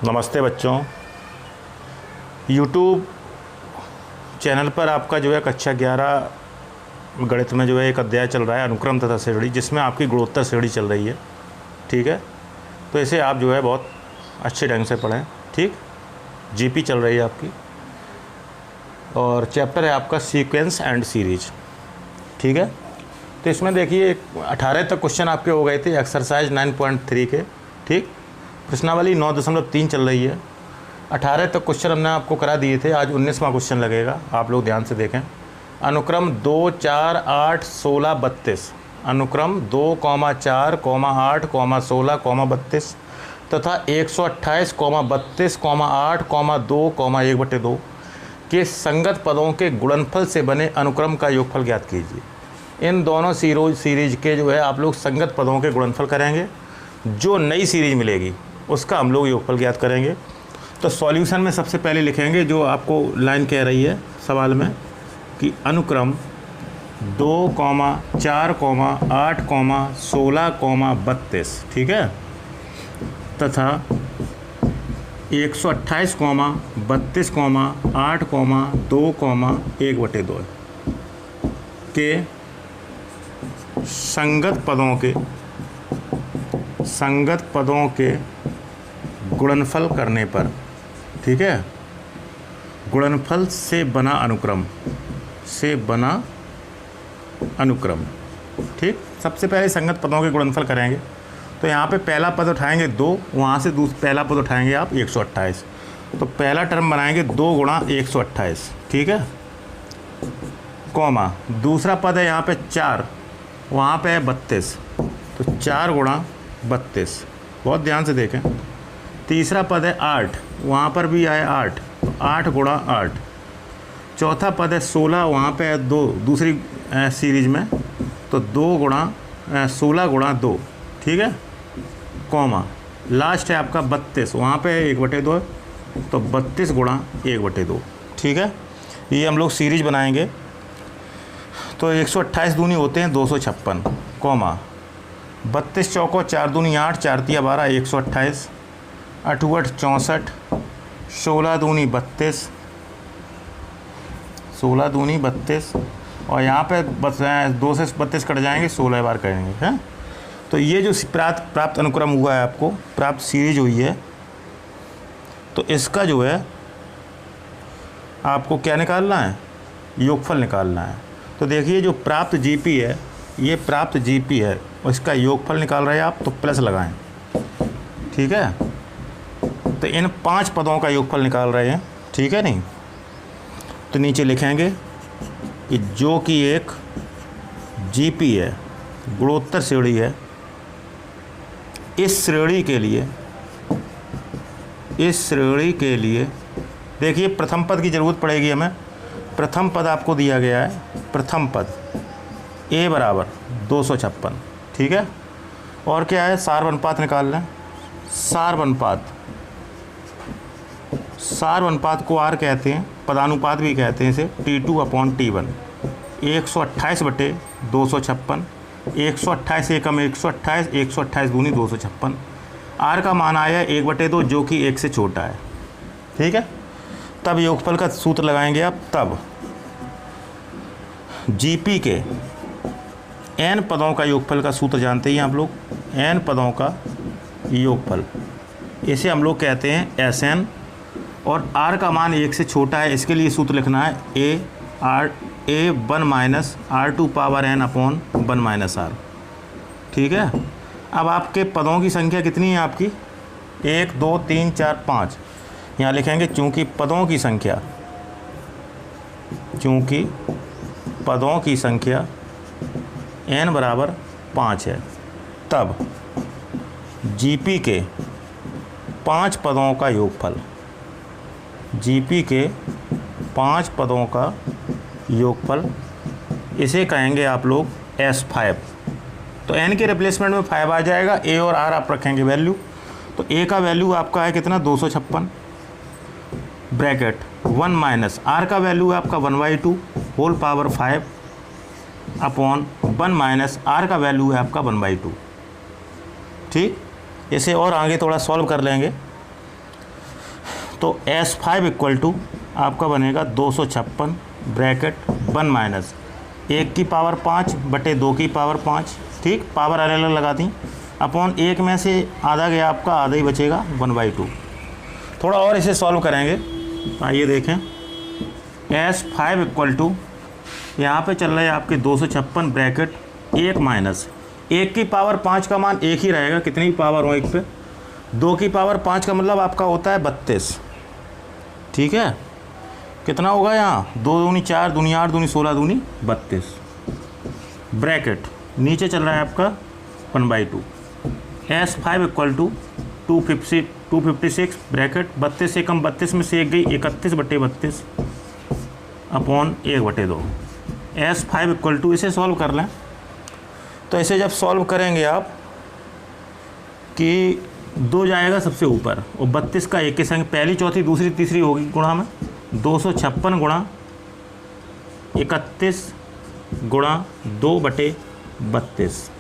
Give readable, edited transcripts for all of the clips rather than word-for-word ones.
नमस्ते बच्चों। YouTube channel पर आपका जो है कक्षा 11 गणित में जो है एक अध्याय चल रहा है अनुक्रम तथा श्रेणी, जिसमें आपकी गुणोत्तर श्रेणी चल रही है। ठीक है, तो इसे आप जो है बहुत अच्छे ढंग से पढ़ें। ठीक, जीपी चल रही है आपकी और चैप्टर है आपका सीक्वेंस एंड सीरीज। ठीक है, तो इसमें देखिए 18 तक क्वेश्चन आपके हो गए थे एक्सरसाइज 9.3 के। ठीक, प्रश्नावली 9.3 चल रही है। 18 तक क्वेश्चन हमने आपको करा दिए थे, आज 19वां क्वेश्चन लगेगा। आप लोग ध्यान से देखें। अनुक्रम 2, 4, 8, 16, 32, अनुक्रम 2, 4, 8, 16, 32 तथा 128, 32, 8, 2, 1/2 के संगत पदों के गुणनफल से बने अनुक्रम का योगफल ज्ञात कीजिए। इन दोनों सीरीज के जो है आप लोग संगत पदों के गुणनफल करेंगे। जो नई सीरीज मिलेगी उसका हम लोग योगफल ज्ञात करेंगे। तो सॉल्यूशन में सबसे पहले लिखेंगे जो आपको लाइन कह रही है सवाल में कि अनुक्रम 2, 4, 8, 16, 32, ठीक है, तथा 128, 32, 8, 2, 1/2 के संगत पदों के गुणनफल करने पर, ठीक है, गुणनफल से बना अनुक्रम। ठीक, सबसे पहले संगत पदों के गुणनफल करेंगे। तो यहाँ पे पहला पद उठाएंगे 2, वहाँ से पहला पद उठाएंगे आप 128। तो पहला टर्म बनाएंगे 2 गुणा 128, ठीक है, कॉमा दूसरा पद है यहाँ पे 4, वहाँ पे है 32, तो 4 गुणा 32, बहुत ध्यान से देखें। तीसरा पद है 8, वहाँ पर भी आए 8, तो 8 गुणा 8। चौथा पद है 16, वहाँ पे है 2 दूसरी सीरीज में, तो 2 गुणा 16 गुणा 2, ठीक है, कॉमा लास्ट है आपका 32, वहाँ पे है 1/2, तो 32 गुणा 1/2, ठीक है। ये हम लोग सीरीज बनाएंगे। तो 128 दूनी होते हैं 256, कॉमा 32 चौको 4 दूनी 8, 4 तिया 12, 128, 8 8 64, 16 दूनी 32, 16 दूनी 32, और यहाँ पे 2 से 32 कट जाएंगे, 16 बार करेंगे, हैं। तो ये जो प्राप्त अनुक्रम हुआ है, आपको प्राप्त सीरीज हुई है, तो इसका जो है आपको क्या निकालना है, योगफल निकालना है। तो देखिए जो प्राप्त जीपी है, ये प्राप्त जीपी है, उसका योगफल निकाल रहे हैं आप, तो प्लस लगाएं, ठीक है। तो इन 5 पदों का योगफल निकाल रहे हैं, ठीक है नहीं। तो नीचे लिखेंगे कि जो कि एक जीपी है, गुणोत्तर श्रेणी है, इस श्रेणी के लिए देखिए प्रथम पद की ज़रूरत पड़ेगी हमें। प्रथम पद आपको दिया गया है, प्रथम पद a बराबर 256, ठीक है। और क्या है, सार अनुपात निकाल लें। सार अनुपात को R कहते हैं, पदानुपात भी कहते हैं इसे, T2/T1। 128/256, 128 एकम 128, 128 दूनी 256। R का मान आया है 1/2, जो कि 1 से छोटा है, ठीक है। तब योगफल का सूत्र लगाएंगे आप। तब जीपी के n पदों का योगफल का सूत्र जानते ही आप लोग, n पदों का योगफल, इसे हम लोग कहते हैं Sn। और r का मान 1 से छोटा है, इसके लिए सूत्र लिखना है a1 r2 power n/1 - r, ठीक है। अब आपके पदों की संख्या कितनी है आपकी, 1 2 3 4 5। यहाँ लिखेंगे चूँकि पदों की संख्या n बराबर 5 है, तब जीपी के 5 पदों का योगफल, जीपी के 5 पदों का योगफल, इसे कहेंगे आप लोग S5। तो n के रिप्लेसमेंट में 5 आ जाएगा, a और r आप रखेंगे वैल्यू। तो a का वैल्यू आपका है कितना, 256, ब्रैकेट 1 माइनस r का वैल्यू है आपका 1/2 होल पावर 5/1 माइनस r का वैल्यू है आपका 1/2, ठीक। इसे और आगे थोड़ा सॉल्व कर लेंगे। तो S5 इक्वल टू आपका बनेगा 256 ब्रैकेट 1 माइनस 1 की पावर 5 बटे 2 की पावर 5, ठीक, पावर अलग अलग लगा दी, अपॉन 1 में से आधा गया आपका, आधा ही बचेगा 1/2। थोड़ा और इसे सॉल्व करेंगे, आइए देखें। S5 इक्वल टू यहाँ पर चल रहा है आपके 256 ब्रैकेट 1 माइनस 1 की पावर 5 का मान 1 ही रहेगा, कितनी पावर हो 1 पे, 2 की पावर 5 का मतलब आपका होता है 32, ठीक है। कितना होगा यहाँ, 2 दूनी 4, दूनी 8, दूनी 16, दूनी 32, ब्रैकेट नीचे चल रहा है आपका 1/2। S5 इक्वल टू 256 ब्रैकेट 32 से कम 32 में से 1 गई 31 बटे 32 अपॉन 1/2। S5 इक्वल टू, इसे सॉल्व कर लें तो इसे जब सॉल्व करेंगे आप कि 2 जाएगा सबसे ऊपर और 32 का 1 के संग पहली चौथी दूसरी तीसरी होगी गुणा में, 256 गुणा 31 गुणा 2/32,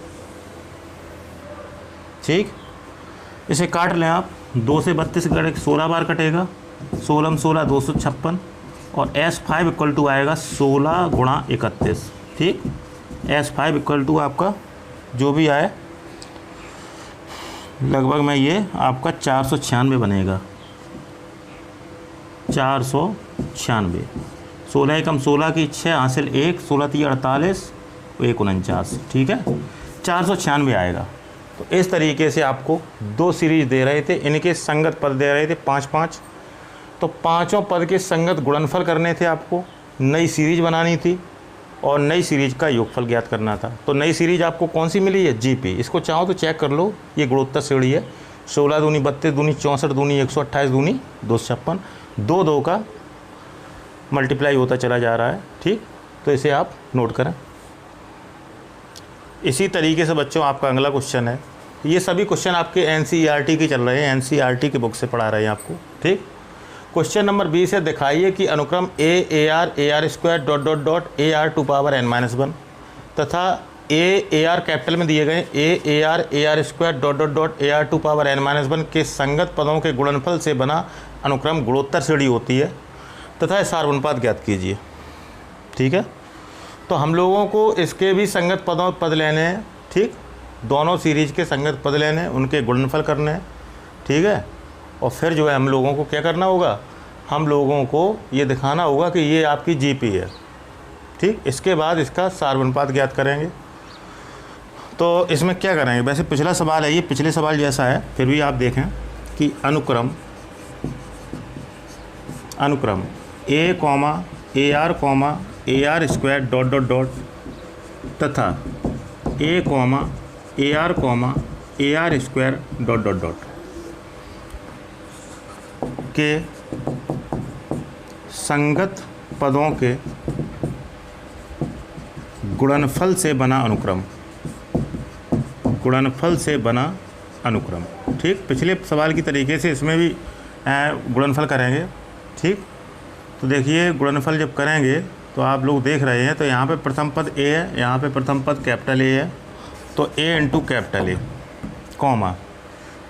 ठीक। इसे काट लें आप, 2 से 32 कटे 16 बार कटेगा, 16 16 256 और S5 इक्वल टू आएगा 16 गुणा 31, ठीक। S5 इक्वल टू आपका जो भी आए लगभग में ये आपका 496 बनेगा, 496, 16 एकम 16 की 6 हासिल 1, 16 × 48, 1 49, ठीक है, 496 आएगा। तो इस तरीके से आपको 2 सीरीज दे रहे थे, इनके संगत पद दे रहे थे 5-5, तो पाँचों पद के संगत गुणनफल करने थे, आपको नई सीरीज बनानी थी और नई सीरीज का योगफल ज्ञात करना था। तो नई सीरीज आपको कौन सी मिली है, GP। इसको चाहो तो चेक कर लो, ये गुणोत्तर श्रेणी है, 16 दूनी 32 दूनी 64 दूनी 128 दूनी 256, 2 का मल्टीप्लाई होता चला जा रहा है, ठीक। तो इसे आप नोट करें। इसी तरीके से बच्चों आपका अगला क्वेश्चन है, ये सभी क्वेश्चन आपके NCERT के चल रहे हैं, NCERT के बुक से पढ़ा रहे हैं आपको, ठीक। क्वेश्चन नंबर 20 है, दिखाइए कि अनुक्रम AR AR² तथा AR कैपिटल में दिए गए AR AR² के संगत पदों के गुणनफल से बना अनुक्रम गुणोत्तर श्रेणी होती है तथा सार्वनुपात ज्ञात कीजिए, ठीक है। तो हम लोगों को इसके भी संगत पद लेने हैं, ठीक, दोनों सीरीज के संगत पद लेने हैं, उनके गुणनफल करने हैं, ठीक है। और फिर जो है हम लोगों को क्या करना होगा, हम लोगों को ये दिखाना होगा कि ये आपकी GP है, ठीक। इसके बाद इसका सार्वनुपात ज्ञात करेंगे। तो इसमें क्या करेंगे, वैसे पिछला सवाल है, ये पिछले सवाल जैसा है, फिर भी आप देखें कि अनुक्रम A, AR, AR² ... तथा A, AR, AR² ... के संगत पदों के गुणनफल से बना अनुक्रम, ठीक। पिछले सवाल की तरीके से इसमें भी गुणनफल करेंगे, ठीक। तो देखिए गुणनफल जब करेंगे तो आप लोग देख रहे हैं, तो यहाँ पे प्रथम पद A है, यहाँ पे प्रथम पद कैपिटल A है, तो A into capital A, comma,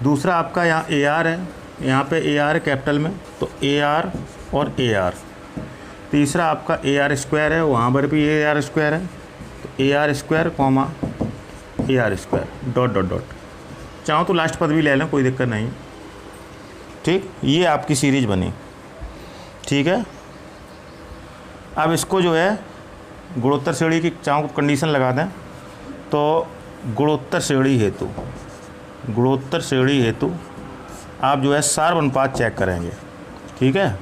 दूसरा आपका यहाँ AR है, यहाँ पे AR है कैपिटल में, तो AR और AR, तीसरा आपका AR² है, वहाँ पर भी AR² है, तो AR², AR², ... चाहो तो लास्ट पद भी ले लें, कोई दिक्कत नहीं, ठीक। ये आपकी सीरीज बनी, ठीक है। अब इसको जो है गुणोत्तर श्रेणी की चाहो कंडीशन लगा दें, तो गुणोत्तर श्रेणी हेतु आप जो है सार्वनुपात चेक करेंगे, ठीक है,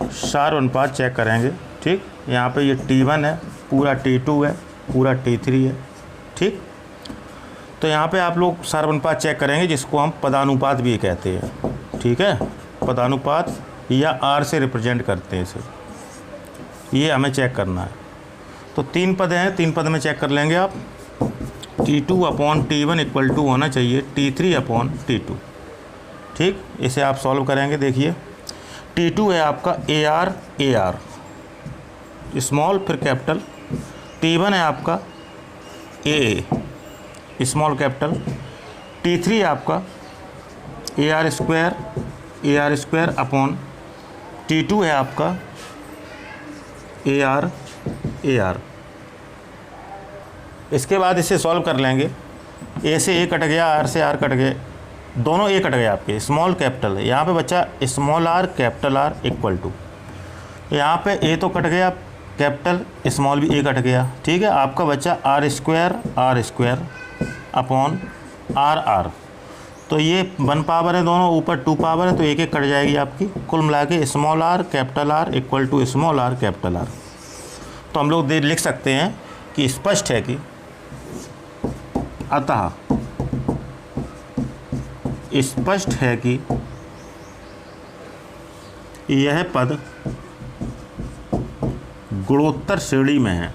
सार्वनुपात चेक करेंगे, ठीक। यहाँ पे ये T1 है, पूरा T2 है, पूरा T3 है, ठीक। तो यहाँ पे आप लोग सार्वनुपात चेक करेंगे, जिसको हम पदानुपात भी कहते हैं, ठीक है, पदानुपात या R से रिप्रेजेंट करते हैं इसे, ये हमें चेक करना है। तो 3 पद हैं, 3 पद में चेक कर लेंगे आप, T2/T1 इक्वल टू होना चाहिए T3/T2, ठीक। इसे आप सॉल्व करेंगे, देखिए T2 है आपका AR स्मॉल फिर कैपिटल, T1 है आपका AA स्मॉल कैपिटल, T3 है आपका AR² AR² अपॉन T2 है आपका AR। इसके बाद इसे सॉल्व कर लेंगे। A से A कट गया, R से R कट गए, दोनों A कट गए आपके, स्मॉल कैपिटल है, यहाँ पे बच्चा small r capital R equal to, यहाँ पे A तो कट गया, कैपिटल स्मॉल भी A कट गया, ठीक है। आपका बच्चा R² अपॉन R। तो ये 1 पावर है, दोनों ऊपर 2 पावर है, तो एक एक कट जाएगी आपकी, कुल मिला के small r capital R equal to small r capital R। तो हम लोग लिख सकते हैं कि स्पष्ट है कि अतः स्पष्ट है कि यह पद गुणोत्तर श्रेणी में है।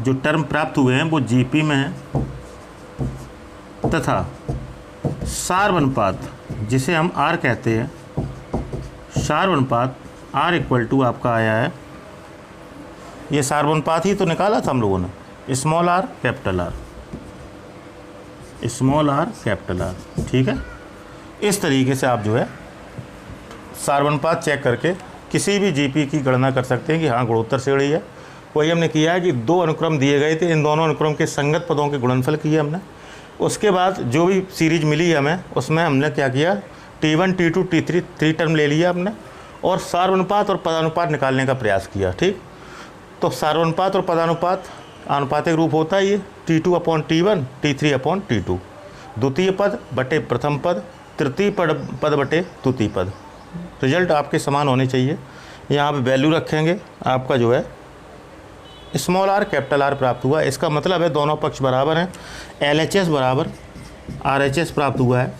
जो टर्म प्राप्त हुए हैं वो जीपी में है, तथा सार्वनुपात जिसे हम आर कहते हैं, सार्वनुपात आर इक्वल टू आपका आया है, ये सार्वनुपात ही तो निकाला था हम लोगों ने, small r capital R, small r capital R, ठीक है। इस तरीके से आप जो है सार्वनुपात चेक करके किसी भी जीपी की गणना कर सकते हैं कि हाँ गुणोत्तर श्रेणी है। वही हमने किया है कि 2 अनुक्रम दिए गए थे, इन दोनों अनुक्रम के संगत पदों के गुणनफल किए हमने। उसके बाद जो भी सीरीज मिली हमें उसमें हमने क्या किया, T1 T2 T3 3 टर्म ले लिया हमने और सार्वनुपात और पदानुपात निकालने का प्रयास किया, ठीक। तो सार्वनुपात और पदानुपात आनुपातिक रूप होता है ये T2 upon T1 T3 upon T2, द्वितीय पद बटे प्रथम पद, तृतीय पद बटे द्वितीय पद। रिजल्ट आपके समान होने चाहिए। यहाँ पे वैल्यू रखेंगे, आपका जो है स्मॉल r कैपिटल R प्राप्त हुआ। इसका मतलब है दोनों पक्ष बराबर हैं, LHS बराबर RHS प्राप्त हुआ है।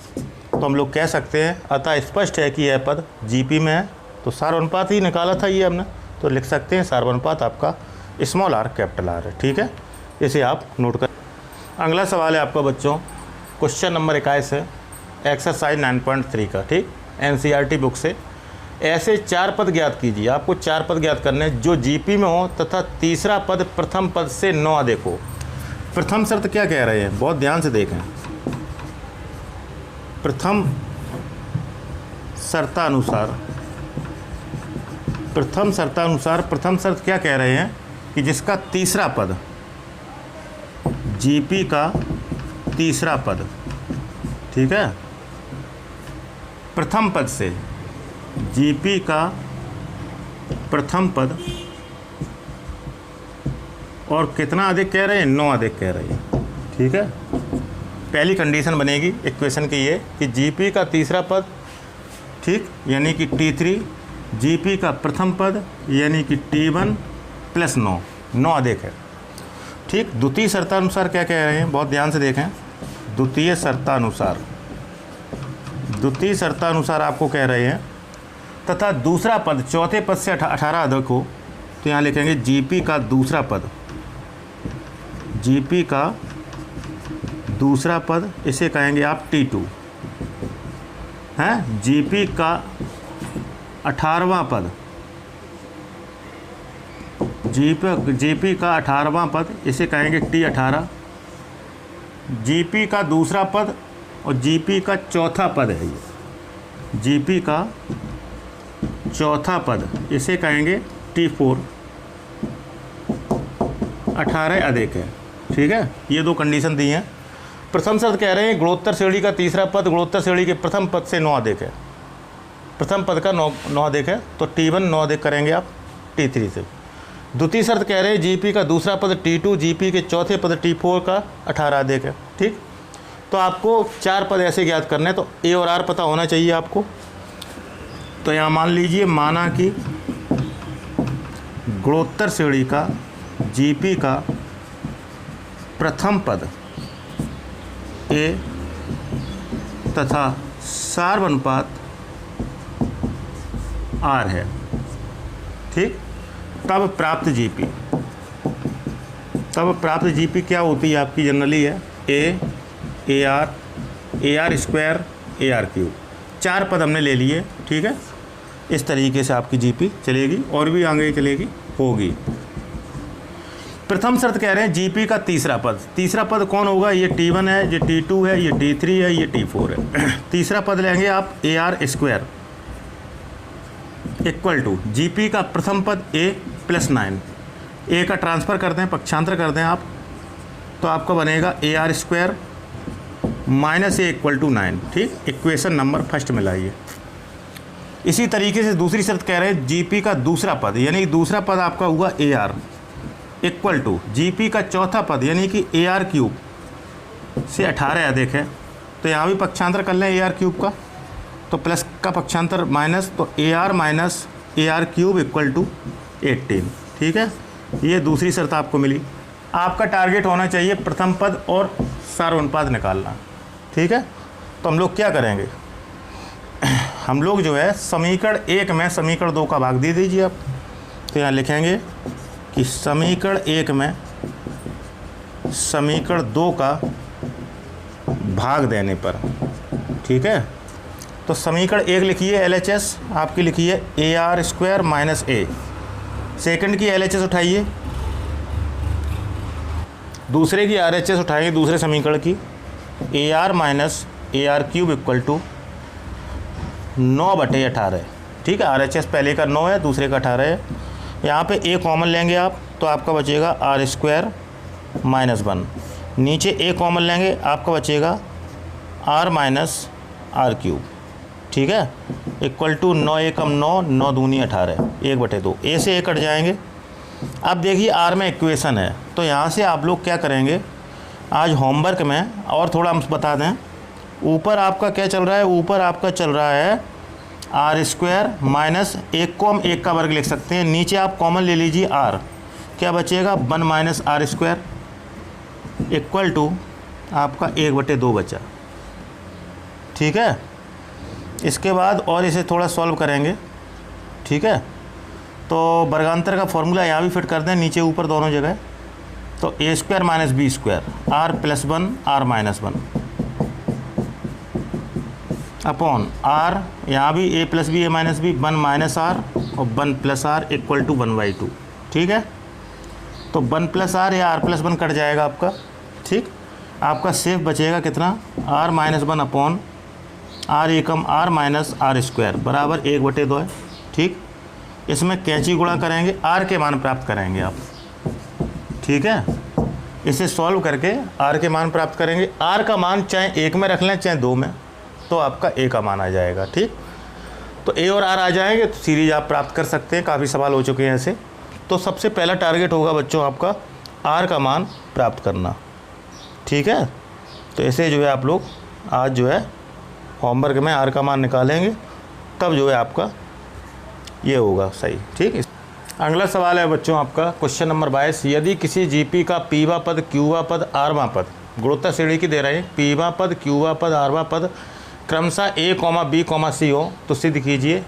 तो हम लोग कह सकते हैं अतः स्पष्ट है कि यह पद जीपी में है। तो सार्वनुपात ही निकाला था ये हमने, तो लिख सकते हैं सार्वनुपात आपका स्मॉल r कैपिटल R है, ठीक है। इसे आप नोट कर। अगला सवाल है आपका बच्चों क्वेश्चन नंबर 21 है, एक्सरसाइज 9.3 का, ठीक, NCERT बुक से। ऐसे 4 पद ज्ञात कीजिए। आपको 4 पद ज्ञात करने हैं जो जीपी में हो तथा तीसरा पद प्रथम पद से 9 अधिक हो। प्रथम शर्त क्या कह रहे हैं, बहुत ध्यान से देखें। प्रथम शर्तानुसार प्रथम शर्त क्या कह रहे हैं कि जिसका तीसरा पद, जीपी का तीसरा पद, ठीक है, प्रथम पद से, जीपी का प्रथम पद और कितना अधिक कह रहे हैं, 9 अधिक कह रहे हैं, ठीक है। पहली कंडीशन बनेगी इक्वेशन की ये कि जीपी का तीसरा पद, ठीक, यानी कि T3, जीपी का प्रथम पद यानी कि T1 प्लस 9 अधिक है, ठीक। द्वितीय शर्तानुसार क्या कह रहे हैं, बहुत ध्यान से देखें। द्वितीय शर्तानुसार आपको कह रहे हैं तथा दूसरा पद चौथे पद से 18 अधिक हो, तो यहाँ लिखेंगे जीपी का दूसरा पद, जीपी का दूसरा पद, इसे कहेंगे आप T2 हैं। जीपी का 18वां पद, जीपी का 18वां पद, इसे कहेंगे T18। जीपी का दूसरा पद और जीपी का चौथा पद है ये, जीपी का चौथा पद, इसे कहेंगे T4। 18 अधिक है, ठीक है। ये 2 कंडीशन दी हैं। प्रथम शर्त कह रहे हैं गुणोत्तर श्रेणी का तीसरा पद गुणोत्तर श्रेणी के प्रथम पद से 9 अधिक है। प्रथम पद का 9 अधिक है, तो T1 9 अधिक करेंगे आप T3 से। द्वितीय शर्त कह रहे हैं जीपी का दूसरा पद T2, जीपी के चौथे पद T4 का 18 अधिक है, ठीक। तो आपको 4 पद ऐसे ज्ञात करने हैं, तो A और R पता होना चाहिए आपको। तो यहाँ मान लीजिए, माना कि गुणोत्तर श्रेणी का जीपी का प्रथम पद A तथा सार्वनुपात R है, ठीक। तब प्राप्त जीपी क्या होती है आपकी, जनरली है AR स्क्वायर AR3। 4 पद हमने ले लिए, ठीक है। इस तरीके से आपकी जीपी चलेगी और भी आगे चलेगी होगी। प्रथम शर्त कह रहे हैं जीपी का तीसरा पद कौन होगा? ये T1 है, ये T2 है, ये T3 है, ये T4 है। तीसरा पद लेंगे आप AR² इक्वल टू जीपी का प्रथम पद A + 9। ए का ट्रांसफ़र करते हैं, पक्षांतर करते हैं आप, तो आपका बनेगा AR² - A = 9। ठीक, इक्वेशन नंबर फर्स्ट में लाइए। इसी तरीके से दूसरी शर्त कह रहे हैं जीपी का दूसरा पद, यानी दूसरा पद आपका हुआ AR इक्वल टू जीपी का चौथा पद यानी कि AR³ से 18 अधिक है, तो यहाँ भी पक्षांतर कर लें AR³ का, तो प्लस का पक्षांतर माइनस, तो AR - AR³ इक्वल टू 18। ठीक है, ये दूसरी शर्त आपको मिली। आपका टारगेट होना चाहिए प्रथम पद और सार्वनुपात निकालना। ठीक है, तो हम लोग क्या करेंगे, हम लोग जो है समीकरण 1 में समीकरण 2 का भाग दे दीजिए आप। तो यहाँ लिखेंगे कि समीकरण 1 में समीकरण 2 का भाग देने पर, ठीक है, तो समीकरण 1 लिखिए LHS आपकी लिखिए AR² - A। सेकंड की LHS उठाइए, दूसरे की RHS उठाएंगे, दूसरे समीकरण की AR - AR³ इक्वल टू 9/18। ठीक है, RHS पहले का 9 है, दूसरे का 18 है। यहाँ पे A कॉमन लेंगे आप, तो आपका बचेगा R² - 1। नीचे A कॉमन लेंगे, आपका बचेगा R - R³। ठीक है, इक्वल टू 9 एकम 9, 9 दूनी 18, 1/2। A से A कट जाएंगे। अब देखिए R में इक्वेशन है, तो यहाँ से आप लोग क्या करेंगे, आज होमवर्क में और थोड़ा हम बता दें, ऊपर आपका क्या चल रहा है, ऊपर आपका चल रहा है R² माइनस 1 को हम 1 का वर्ग लिख सकते हैं, नीचे आप कॉमन ले लीजिए R, क्या बचेगा 1 - R² इक्वल टू आपका 1/2 बचा। ठीक है, इसके बाद और इसे थोड़ा सॉल्व करेंगे। ठीक है, तो वर्गांतर का फॉर्मूला यहाँ भी फिट कर दें, नीचे ऊपर दोनों जगह, तो A² - B² R + 1 R - 1 upon R, यहाँ भी A + B A - B 1 - R और 1 + R इक्वल टू 1/2। ठीक है, तो 1 + R या R + 1 कट जाएगा आपका। ठीक, आपका सेफ बचेगा कितना, R - 1 अपॉन R एकम R - R² बराबर 1/2 है। ठीक, इसमें कैंची गुणा करेंगे, R के मान प्राप्त करेंगे आप। ठीक है, इसे सॉल्व करके R के मान प्राप्त करेंगे। R का मान चाहे 1 में रख लें चाहे 2 में, तो आपका A का मान आ जाएगा। ठीक, तो A और R आ जाएंगे तो सीरीज आप प्राप्त कर सकते हैं। काफ़ी सवाल हो चुके हैं ऐसे। तो सबसे पहला टारगेट होगा बच्चों आपका R का मान प्राप्त करना। ठीक है, तो ऐसे जो है आप लोग आज जो है होमवर्क में R का मान निकालेंगे, तब जो है आपका ये होगा सही। ठीक, अगला सवाल है बच्चों आपका क्वेश्चन नंबर 22। यदि किसी जीपी का पीवा पद, क्यूवा पद, आरवा पद गुणोत्तर श्रेणी की दे रहे हैं, पीवा पद, क्यूवा पद, आरवा पद क्रमशः A, B, C हो, तो सिद्ध कीजिए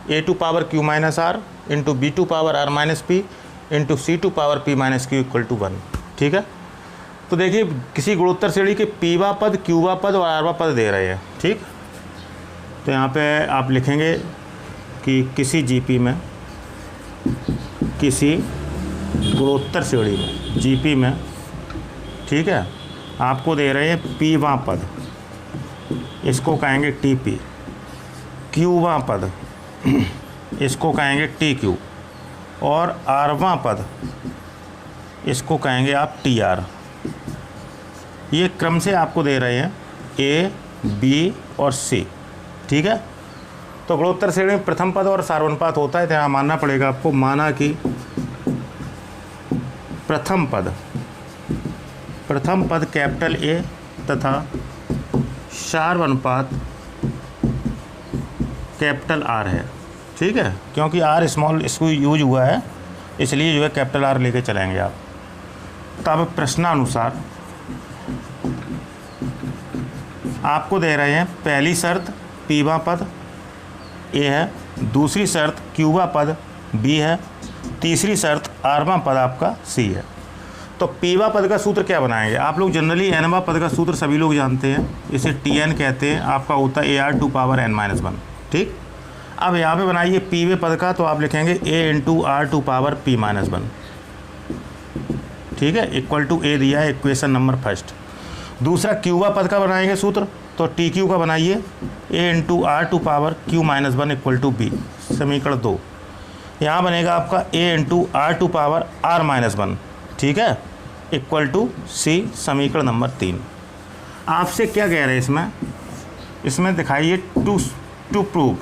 A² Q - R into B² R - P into C² P - Q equal to 1। ठीक है, तो देखिए किसी गुणोत्तर श्रेणी के पीवा पद, क्यूवा पद और आरवा पद दे रहे हैं। ठीक, तो यहाँ पे आप लिखेंगे कि किसी जीपी में, किसी गुणोत्तर श्रेणी में, जीपी में, ठीक है, आपको दे रहे हैं पीवा पद, इसको कहेंगे TP, क्यूवा पद इसको कहेंगे TQ और आरवा पद इसको कहेंगे आप TR। ये क्रम से आपको दे रहे हैं A, B और C। ठीक है, तो गुणोत्तर श्रेणी में प्रथम पद और सार्वनुपात होता है, तो यहाँ मानना पड़ेगा आपको, माना कि प्रथम पद कैपिटल A तथा सार्वनुपात कैपिटल R है। ठीक है, क्योंकि R स्मॉल इसको यूज हुआ है, इसलिए जो है कैपिटल R लेके चलेंगे आप। तब प्रश्नानुसार आपको दे रहे हैं पहली शर्त पीवा पद A है, दूसरी शर्त क्यूवा पद B है, तीसरी शर्त आरवा पद आपका C है। तो पीवा पद का सूत्र क्या बनाएंगे आप लोग, जनरली एनवा पद का सूत्र सभी लोग जानते हैं, इसे TN कहते हैं, आपका होता है AR2 ठीक, अब यहाँ पे बनाइए पीवे पद का, तो आप लिखेंगे A × R2 P - 1। ठीक है, इक्वल टू ए दिया है इक्वेशन नंबर फर्स्ट। दूसरा क्यूबा पद का बनाएंगे सूत्र, तो टी क्यू का बनाइए A into are to power Q minus one equal to B, समीकरण 2। यहाँ बनेगा आपका A into are to power R minus one, ठीक है, इक्वल टू सी, समीकरण नंबर 3। आपसे क्या कह रहे हैं इसमें दिखाइए टू प्रूव,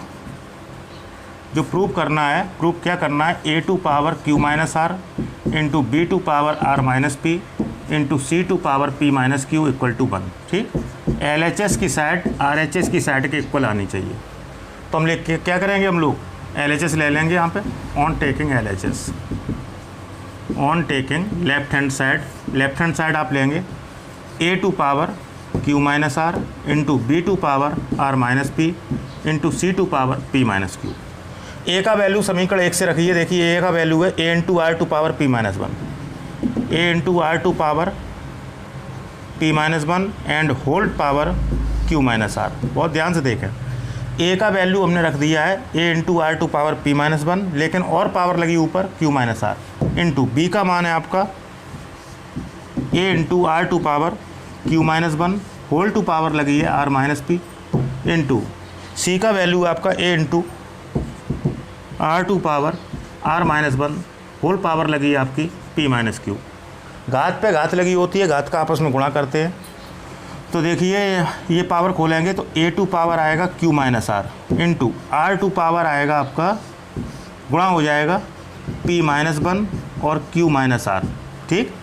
जो प्रूव करना है, प्रूव क्या करना है, A to power Q minus are into B to power R minus P into C to power P minus Q equal to 1। ठीक, एल एच एस की साइड आर एच एस की side के equal आनी चाहिए। तो हम लिख के क्या करेंगे, हम लोग एल एच एस ले लेंगे यहाँ पे, on taking L H S, on taking left hand side आप लेंगे A to power Q minus are into B to power R minus P into C to power P minus Q. A का value समीकरण 1 से रखिए, देखिए ए का value है A into are to power P minus one, A into are to power P minus one and whole power Q minus R. बहुत ध्यान से देखें, ए का वैल्यू हमने रख दिया है A into are to power P minus one, लेकिन और पावर लगी ऊपर Q minus are, into B का मान है आपका A into are to power Q minus one, whole to power लगी है R minus P, into C का वैल्यू आपका A into are to power R minus one, whole power लगी है आपकी पी माइनस क्यू। घात पे घात लगी होती है, घात का आपस में गुणा करते हैं। तो देखिए ये पावर खोलेंगे तो ए टू पावर आएगा q minus are into are to power आएगा आपका, गुणा हो जाएगा पी माइनस वन और क्यू माइनस आर, ठीक,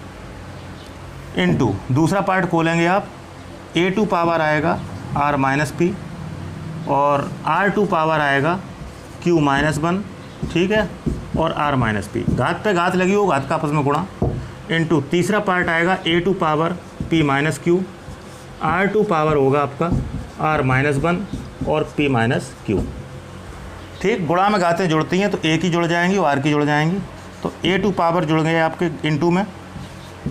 इंटू दूसरा पार्ट खोलेंगे आप, ए टू पावर आएगा आर माइनस पी और आर टू पावर आएगा क्यू माइनस वन, ठीक है, और आर माइनस पी। घात पे घात लगी हो, घात का आपस में गुणा, इंटू तीसरा पार्ट आएगा A to power P minus Q, R to power होगा आपका आर माइनस वन और पी माइनस क्यू। ठीक, गुणा में घातें जुड़ती हैं तो ए की जुड़ जाएंगी और आर की जुड़ जाएंगी। तो ए टू पावर जुड़ गए आपके इंटू में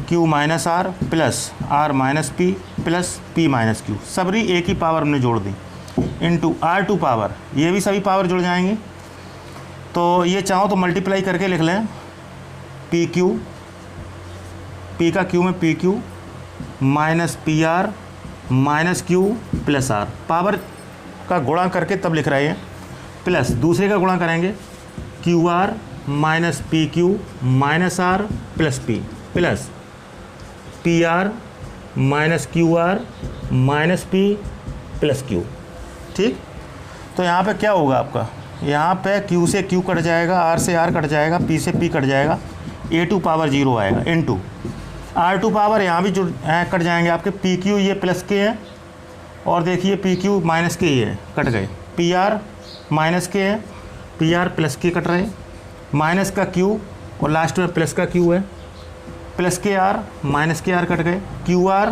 Q minus are plus R minus P plus P minus Q, सबरी ए की पावर हमने जोड़ दी, इंटू आर टू पावर, ये भी सभी पावर जुड़ जाएंगी। तो ये चाहो तो मल्टीप्लाई करके लिख लें, पी क्यू, पी का क्यू में p q minus p r minus q plus r, power का गुणा करके तब लिख रहे हैं, प्लस दूसरे का गुणा करेंगे q r minus p q minus are plus p plus p r minus Q r minus P plus q. ठीक, तो यहाँ पे क्या होगा आपका, यहाँ पे क्यू से क्यू कट जाएगा, आर से आर कट जाएगा, पी से पी कट जाएगा, ए टू पावर 0 आएगा, इनटू आर टू पावर यहाँ भी जुड़ कट जाएंगे आपके, पी क्यू ये प्लस के है और देखिए पी क्यू माइनस के ही है, कट गए, पी आर माइनस के है, पी आर प्लस के कट रहे, माइनस का क्यू और लास्ट में प्लस का क्यू है, प्लस के आर माइनस के आर कट गए, क्यू आर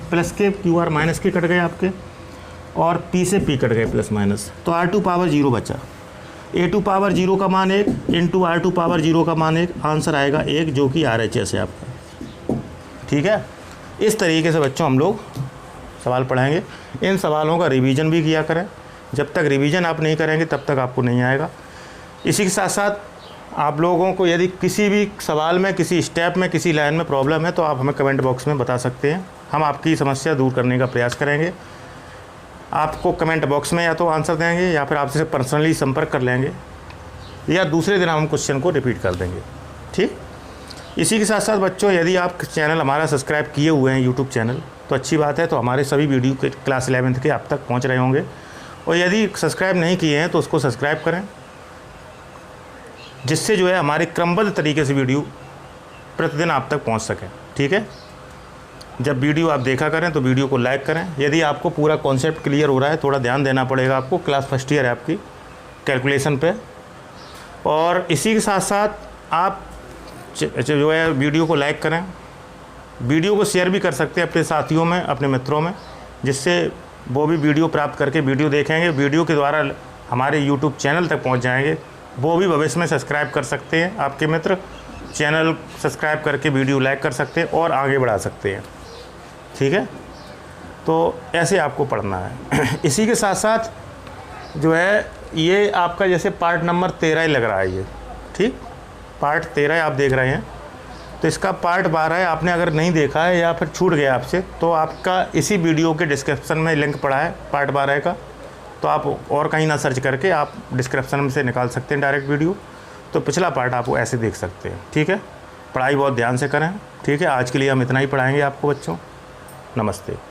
प्लस के क्यू आर माइनस के कट गए आपके, और पी से पी कट गए प्लस माइनस, तो आर टू पावर 0 बचा। ए टू पावर 0 का मान 1 इंटू आर टू पावर 0 का मान 1, आंसर आएगा 1, जो कि आर एच एस है आपका। ठीक है, इस तरीके से बच्चों हम लोग सवाल पढ़ाएंगे। इन सवालों का रिवीजन भी किया करें, जब तक रिवीजन आप नहीं करेंगे तब तक आपको नहीं आएगा। इसी के साथ साथ आप लोगों को यदि किसी भी सवाल में, किसी स्टेप में, किसी लाइन में प्रॉब्लम है तो आप हमें कमेंट बॉक्स में बता सकते हैं, हम आपकी समस्या दूर करने का प्रयास करेंगे। आपको कमेंट बॉक्स में या तो आंसर देंगे या फिर आपसे पर्सनली संपर्क कर लेंगे, या दूसरे दिन हम क्वेश्चन को रिपीट कर देंगे। ठीक, इसी के साथ साथ बच्चों यदि आप चैनल हमारा सब्सक्राइब किए हुए हैं यूट्यूब चैनल तो अच्छी बात है, तो हमारे सभी वीडियो के क्लास 11th के आप तक पहुंच रहे होंगे, और यदि सब्सक्राइब नहीं किए हैं तो उसको सब्सक्राइब करें, जिससे जो है हमारे क्रमबद्ध तरीके से वीडियो प्रतिदिन आप तक पहुँच सकें। ठीक है, जब वीडियो आप देखा करें तो वीडियो को लाइक करें। यदि आपको पूरा कॉन्सेप्ट क्लियर हो रहा है, थोड़ा ध्यान देना पड़ेगा आपको, क्लास फर्स्ट ईयर है आपकी कैलकुलेशन पे। और इसी के साथ साथ आप जो है वीडियो को लाइक करें, वीडियो को शेयर भी कर सकते हैं अपने साथियों में, अपने मित्रों में, जिससे वो भी वीडियो प्राप्त करके वीडियो देखेंगे, वीडियो के द्वारा हमारे यूट्यूब चैनल तक पहुंच जाएंगे। वो भी भविष्य में सब्सक्राइब कर सकते हैं, आपके मित्र चैनल सब्सक्राइब करके वीडियो लाइक कर सकते हैं और आगे बढ़ा सकते हैं। ठीक है, तो ऐसे आपको पढ़ना है। इसी के साथ साथ जो है ये आपका जैसे पार्ट नंबर 13 ही लग रहा है ये। ठीक, पार्ट 13 आप देख रहे हैं, तो इसका पार्ट 12 है, आपने अगर नहीं देखा है या फिर छूट गया आपसे, तो आपका इसी वीडियो के डिस्क्रिप्शन में लिंक पड़ा है पार्ट 12 का, तो आप और कहीं ना सर्च करके आप डिस्क्रिप्शन में से निकाल सकते हैं डायरेक्ट वीडियो। तो पिछला पार्ट आप ऐसे देख सकते हैं। ठीक है, पढ़ाई बहुत ध्यान से करें। ठीक है, आज के लिए हम इतना ही पढ़ाएंगे आपको बच्चों। नमस्ते।